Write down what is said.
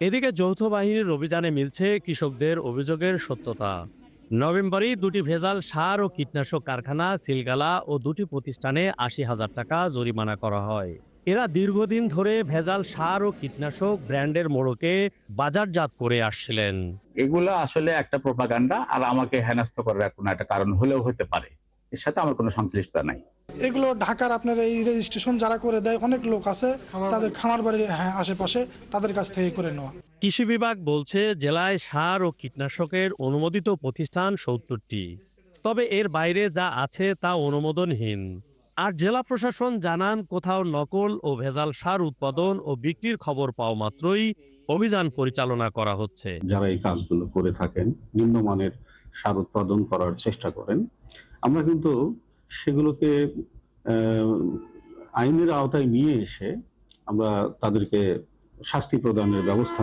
এদিকে যৌথ বাহিনীর অভিযানে মিলছে কৃষকদের অভিযোগের সত্যতা। নভেম্বরেই দুটি ভেজাল সার ও কীটনাশক কারখানা সিলগালা ও দুটি প্রতিষ্ঠানে ৮০,০০০ টাকা জরিমানা করা হয়। এরা দীর্ঘদিন ধরে ভেজাল সার ও কীটনাশক ব্র্যান্ডের মোড়কে বাজারজাত করে আসছিলেন। এগুলো আসলে একটা প্রোপাগান্ডা, আর আমাকে হেনস্থা করার কোনো একটা কারণ হলেও হতে পারে। এর সাথে আমার কোনো সংশ্লিষ্টতা নাই। এগুলো ঢাকার আপনার এই রেজিস্ট্রেশন যারা করে দেয় অনেক লোক আছে, তাদের খামার বাড়ির আশেপাশে তাদের কাছ থেকে করে নেওয়া। কৃষি বিভাগ বলছে জেলায় সার ও কীটনাশকের অনুমোদিত প্রতিষ্ঠান ৭০টি, তবে এর বাইরে যা আছে তা অনুমোদনহীন। আর জেলা প্রশাসন জানান, কোথাও নকল ও ভেজাল সার উৎপাদন ও বিক্রির খবর পাওয়া মাত্রই অভিযান পরিচালনা করা হচ্ছে। যারা এই কাজগুলো করে থাকেন, নিম্নমানের সার উৎপাদন করার চেষ্টা করেন, আমরা কিন্তু সেগুলোকে আইনের আওতায় নিয়ে এসে আমরা তাদেরকে শাস্তি প্রদানের ব্যবস্থা